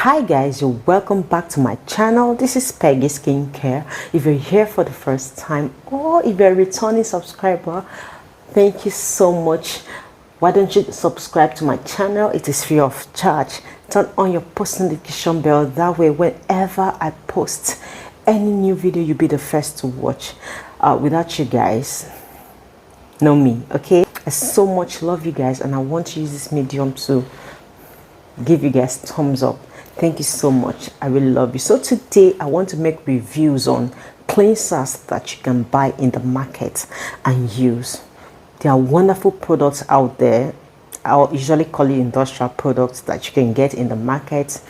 Hi guys, you're welcome back to my channel. This is Peggy Skincare. If you're here for the first time or if you're a returning subscriber, thank you so much. Why don't you subscribe to my channel? It is free of charge. Turn on your post notification bell, that way whenever I post any new video you'll be the first to watch. Without you guys, know me, okay? I so much love you guys and I want to use this medium to give you guys thumbs up. Thank you so much. I really love you. So today I want to make reviews on cleansers that you can buy in the market and use. There are wonderful products out there. I'll usually call it industrial products that you can get in the market,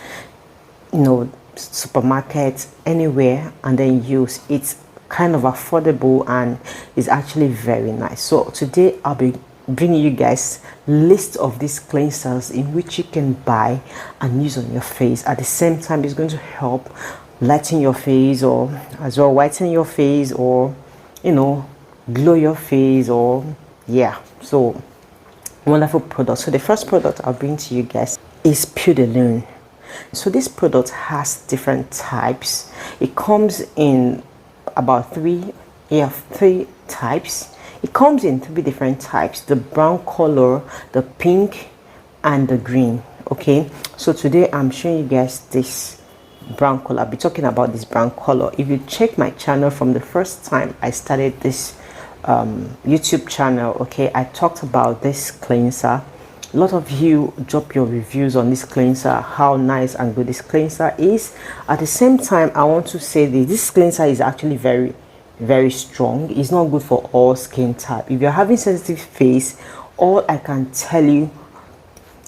you know, supermarkets, anywhere, and then use. It's kind of affordable and is actually very nice. So today I'll be bringing you guys list of these cleansers in which you can buy and use on your face. At the same time, it's going to help lighten your face, or as well whiten your face, or you know, glow your face, or yeah. So wonderful product. So the first product I'll bring to you guys is Pure de Lune. So this product has different types. It comes in about three types. It comes in three different types: the brown color, the pink, and the green. Okay, so today I'm showing you guys this brown color. I'll be talking about this brown color. If you check my channel from the first time I started this YouTube channel, okay, I talked about this cleanser. A lot of you drop your reviews on this cleanser, how nice and good this cleanser is. At the same time, I want to say this cleanser is actually very strong. It's not good for all skin type. If you're having sensitive face, all I can tell you,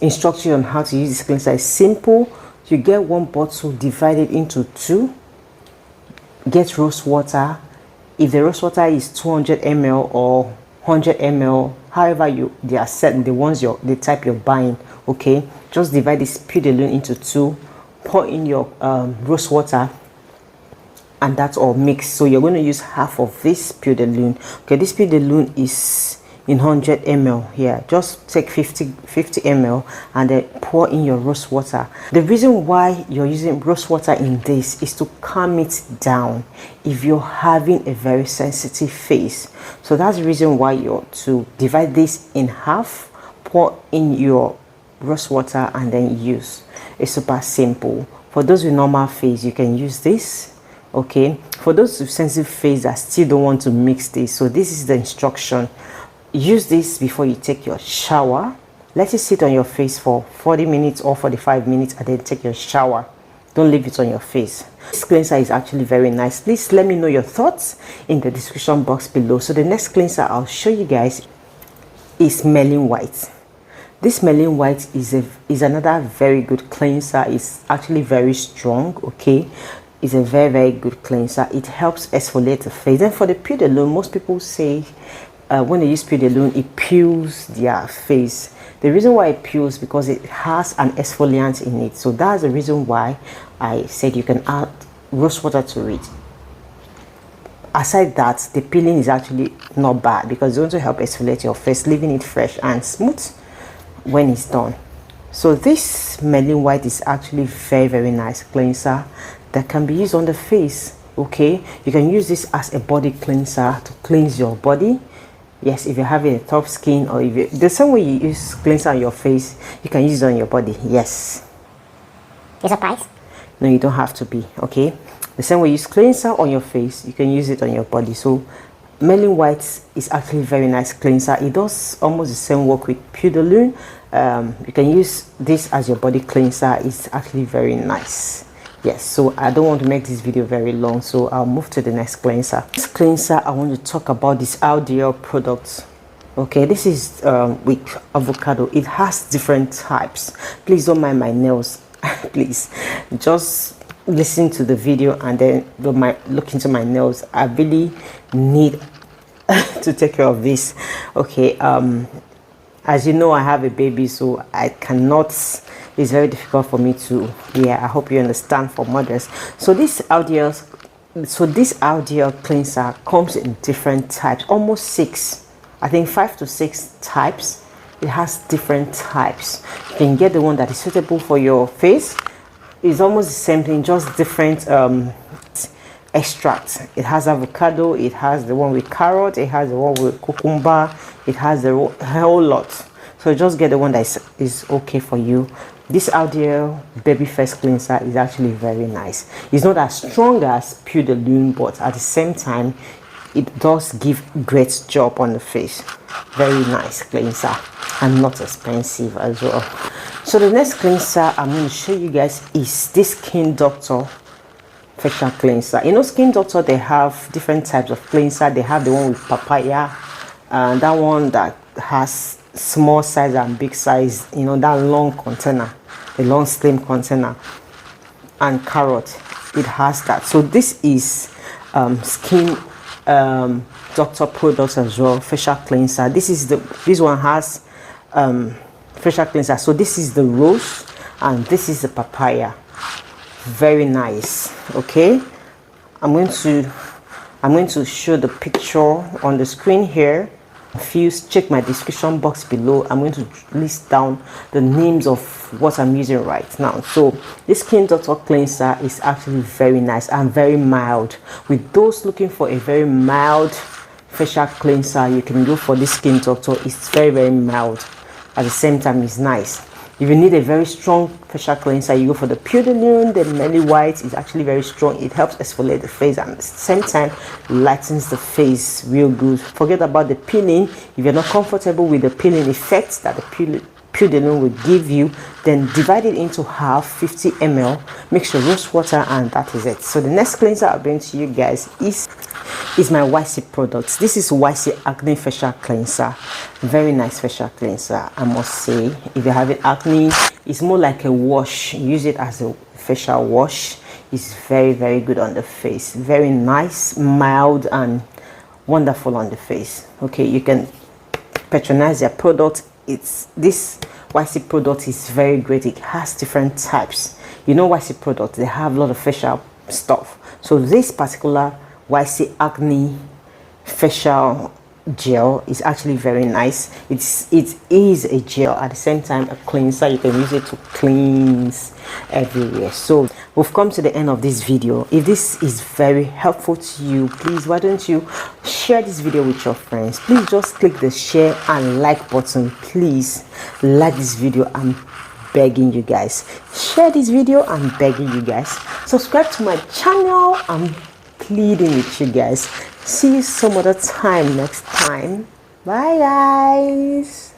instruct you on how to use this cleanser is simple. You get one bottle, divide it into two, get rose water. If the rose water is 200 ml or 100 ml, however they are set, the type you're buying, okay, just divide this Pure de Lune into two, pour in your rose water, and that's all mixed. So you're going to use half of this Pure de Lune. Okay, this Pure de Lune is in 100 ml here. Just take 50 ml and then pour in your rose water. The reason why you're using rose water in this is to calm it down if you're having a very sensitive face. So that's the reason why you're to divide this in half, pour in your rose water, and then use. It's super simple. For those with normal face, you can use this. Okay, for those with sensitive face that still don't want to mix this, so this is the instruction. Use this before you take your shower. Let it sit on your face for 40 minutes or 45 minutes and then take your shower. Don't leave it on your face. This cleanser is actually very nice. Please let me know your thoughts in the description box below. So the next cleanser I'll show you guys is Melon White. This Melon White is another very good cleanser. It's actually very strong. Okay, it's a very good cleanser. It helps exfoliate the face. And for the Pure de Lune, most people say when they use Pure de Lune, it peels their face. The reason why it peels because it has an exfoliant in it. So that's the reason why I said you can add rose water to it. Aside that, the peeling is actually not bad because it's going to help exfoliate your face, leaving it fresh and smooth when it's done. So this Melon White is actually very nice cleanser that can be used on the face. Okay, you can use this as a body cleanser to cleanse your body. Yes, if you're having a tough skin, or if the same way you use cleanser on your face, you can use it on your body. Yes. You're surprised? No, you don't have to be. Okay, the same way you use cleanser on your face, you can use it on your body. So Melon White is actually very nice cleanser. It does almost the same work with Pure de Lune. You can use this as your body cleanser. It's actually very nice. Yes, so I don't want to make this video very long, so I'll move to the next cleanser. This cleanser, I want to talk about this ABUJA product. Okay, this is with avocado. It has different types. Please don't mind my nails. Please just listen to the video and then look into my nails. I really need to take care of this. Okay, as you know, I have a baby, so I cannot. It's very difficult for me to, yeah, I hope you understand, for mothers. So this ABUJA cleanser comes in different types, almost 6, I think 5 to 6 types. It has different types. You can get the one that is suitable for your face. It's almost the same thing, just different extracts. It has avocado, it has the one with carrot, it has the one with cucumber, it has the whole lot. So just get the one that is okay for you. This Audio baby face cleanser is actually very nice. It's not as strong as Pure de Lune, but at the same time it does give great job on the face. Very nice cleanser and not expensive as well. So the next cleanser I'm going to show you guys is this Skin Doctor facial cleanser. You know, Skin Doctor, they have different types of cleanser. They have the one with papaya, and that one that has small size and big size, you know, that long container, the long slim container, and carrot, it has that. So this is Skin Doctor products as well, facial cleanser. This one has facial cleanser. So this is the rose and this is the papaya. Very nice. Okay, I'm going to show the picture on the screen here. If you check my description box below, I'm going to list down the names of what I'm using right now. So this Skin Doctor cleanser is actually very nice and very mild. With those looking for a very mild facial cleanser, you can go for this Skin Doctor. It's very mild, at the same time it's nice. If you need a very strong facial cleanser, you go for the Pure de Lune. The Melly White is actually very strong. It helps exfoliate the face and at the same time lightens the face real good. Forget about the peeling. If you're not comfortable with the peeling effects that the Pure de Lune will give you, then divide it into half, 50 ml, mix your rose water, and that is it. So the next cleanser I'll bring to you guys is my YC products. This is YC Acne Facial Cleanser. Very nice facial cleanser, I must say. If you're having acne, it's more like a wash. Use it as a facial wash. It's very good on the face. Very nice, mild, and wonderful on the face. Okay, you can patronize their product. This YC product is very great. It has different types. You know, YC products, they have a lot of facial stuff. So this particular YC Acne facial gel is actually very nice. It is a gel, at the same time a cleanser. You can use it to cleanse everywhere. So we've come to the end of this video. If this is very helpful to you, please, why don't you share this video with your friends? Please just click the share and like button. Please like this video. I'm begging you guys. Share this video. I'm begging you guys. Subscribe to my channel. I'm pleading with you guys. See you some other time next time. Bye guys.